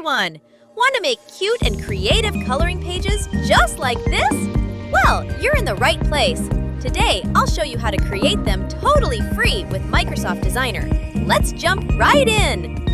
everyone! Want to make cute and creative coloring pages just like this? Well, you're in the right place. Today, I'll show you how to create them totally free with Microsoft Designer. Let's jump right in!